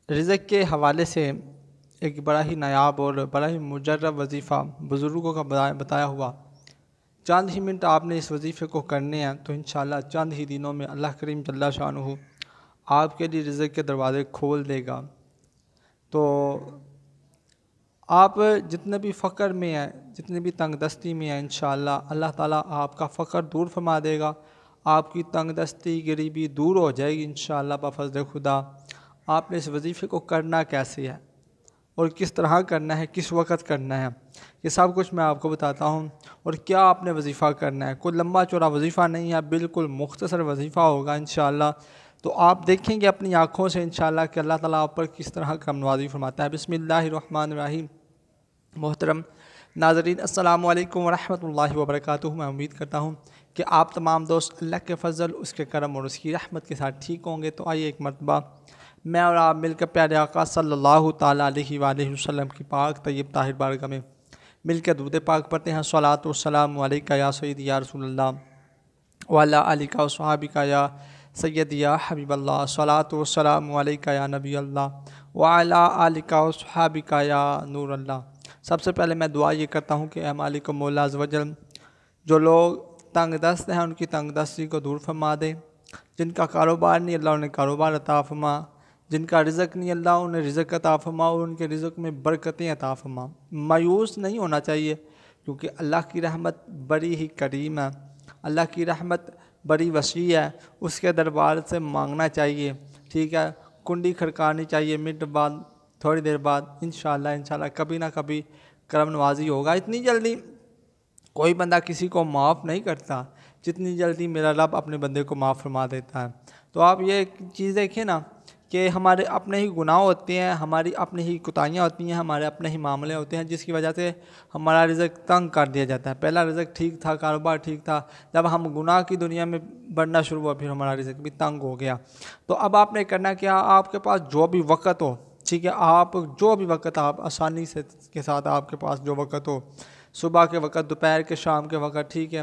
रिज़्क़ के हवाले से एक बड़ा ही नायाब और बड़ा ही मुजर्रब वजीफ़ा बुज़ुर्गों का बताया हुआ। चंद ही मिनट आपने इस वजीफ़े को करने हैं तो इंशाअल्लाह चंद ही दिनों में अल्लाह करीम जल्ला शानुहु आपके लिए रिज़्क़ के दरवाज़े खोल देगा। तो आप जितने भी फ़क्र में हैं, जितने भी तंगदस्ती में हैं, इंशाअल्लाह अल्लाह ताला आपका फ़क्र दूर फरमा देगा। आपकी तंगदस्ती गरीबी दूर हो जाएगी इंशाअल्लाह बफ़ज़्ल खुदा। आपने इस वजीफ़े को करना कैसे है और किस तरह करना है, किस वक़्त करना है, ये सब कुछ मैं आपको बताता हूँ। और क्या आपने वजीफ़ा करना है, कोई लंबा चौड़ा वजीफ़ा नहीं है, बिल्कुल मुख्तसर वजीफ़ा होगा इंशाअल्लाह। तो आप देखेंगे अपनी आँखों से इंशाअल्लाह कि अल्लाह ताला आप पर किस तरह का नवाज़ी फरमाता है। बिस्मिल्लाहिर्रहमानिर्रहीम। मोहतरम नाज़रीन, अस्सलामु अलैकुम वरहमतुल्लाहि वबरकातुहू। मैं उम्मीद करता हूँ कि आप तमाम दोस्त अल्लाह के फ़ज़ल, उसके करम और उसकी रहमत के साथ ठीक होंगे। तो आइए एक मरतबा मैं और आप मिलकर प्यारे आका सल्लल्लाहु ताला अलैहि वसल्लम की पाक तय्यब ताहिर बारगाह में मिलकर दुरूद पाक पढ़ते हैं। सलातो वस्सलामु अलैका या सय्यदी या रसूलल्लाह व अला आलिका व सहाबिका या सय्यदी या हबीबल्लाह। सलातो वस्सलामु अलैका या नबी अल्लाह व अला आलिका व सहाबिका या नूर अल्लाह। सबसे पहले मैं दुआ ये करता हूँ कि मालिक मौला अज़्ज़ वजल, जो लोग तंगदस्त हैं उनकी तंगदस्ती को दूर फरमा दे, जिनका कारोबार नहीं अल्लाह उन्हें कारोबार अता फरमा, जिनका रिज़्क़ नहीं अल्लाह उन्हें रिज़्क़ अता फरमा और उनके रिज़्क़ में बरकतें अता फरमा। मायूस नहीं होना चाहिए क्योंकि अल्लाह की रहमत बड़ी ही करीम है, अल्लाह की रहमत बड़ी वसी है। उसके दरबार से मांगना चाहिए, ठीक है, कुंडी खड़कानी चाहिए मिनट बाद, थोड़ी देर बाद। इंशाअल्लाह कभी ना कभी करम नवाजी होगा। इतनी जल्दी कोई बंदा किसी को माफ़ नहीं करता जितनी जल्दी मेरा रब अपने बंदे को माफ़ फरमा देता है। तो आप ये चीज़ देखिए ना कि हमारे अपने ही गुनाह होते हैं, हमारी अपनी ही कोताहियाँ होती हैं, हमारे अपने ही मामले होते हैं जिसकी वजह से हमारा रिज़्क़ तंग कर दिया जाता है। पहला रिज़्क़ ठीक था, कारोबार ठीक था, जब हम गुनाह की दुनिया में बढ़ना शुरू हुआ फिर हमारा रिज़्क़ भी तंग हो गया। तो अब आपने करना क्या, आपके पास जो भी वक़्त हो, ठीक है, आप जो भी वक़्त आप आसानी से के साथ आपके पास जो वक़्त हो, सुबह के वक़्त, दोपहर के, शाम के वक़्त, ठीक है,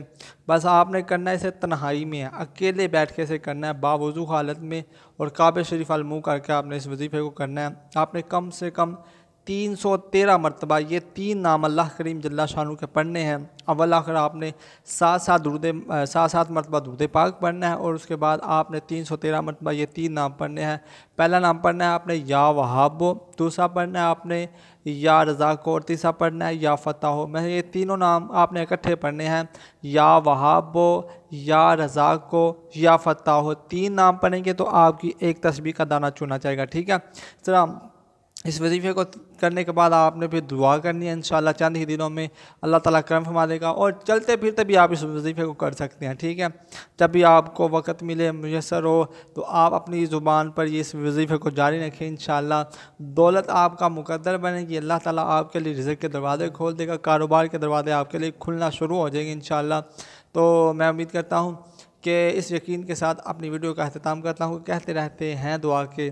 बस आपने करना है इसे तन्हाई में है, अकेले बैठ के इसे करना है बावुज़ू हालत में और काबे शरीफ अल मुँह करके आपने इस वजीफ़े को करना है। आपने कम से कम 313 मरतबा ये 3 नाम अल्लाह करीम जल्ला शानु के पढ़ने हैं। अव्वल आखिर आपने 7 मरतबा दुरूद पाक पढ़ना है और उसके बाद आपने 313 मरतबा ये 3 नाम पढ़ने हैं। पहला नाम पढ़ना है आपने या वहाबो, दूसरा पढ़ना है आपने या रज़ाको और तीसरा पढ़ना है या फ़ताहो। मैं ये तीनों नाम आपने इकट्ठे पढ़ने हैं, या वहाबो, या रज़ाको, या फ़ताहो। 3 नाम पढ़ेंगे तो आपकी एक तस्बीह का दाना चुना जाएगा, ठीक है। चलो इस वजीफ़े को करने के बाद आपने फिर दुआ करनी है, इंशाअल्लाह चंद ही दिनों में अल्लाह ताला करम फरमा देगा और चलते फिरते भी आप इस वजीफ़े को कर सकते हैं, ठीक है। जब भी आपको वक़्त मिले, मुयस्सर हो, तो आप अपनी ज़ुबान पर ये इस वजीफ़े को जारी रखें। इंशाअल्लाह दौलत आपका मुकद्दर बनेगी, अल्लाह ताला आपके लिए रिज़्क़ के दरवाज़े खोल देगा, कारोबार के दरवाज़े आपके लिए खुलना शुरू हो जाएंगे इंशाअल्लाह। तो मैं उम्मीद करता हूँ कि इस यकीन के साथ अपनी वीडियो का अख्ताम करता हूँ। कहते रहते हैं दुआ के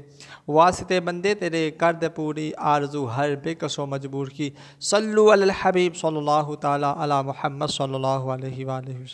वास्ते बंदे तेरे कर दे पूरी आरज़ू हर बेकसो मजबूर की। सल्लु अलल हबीब सल्लल्लाहु ताला अला मुहम्मद सल्लल्लाहु अलैहि वसल्लम।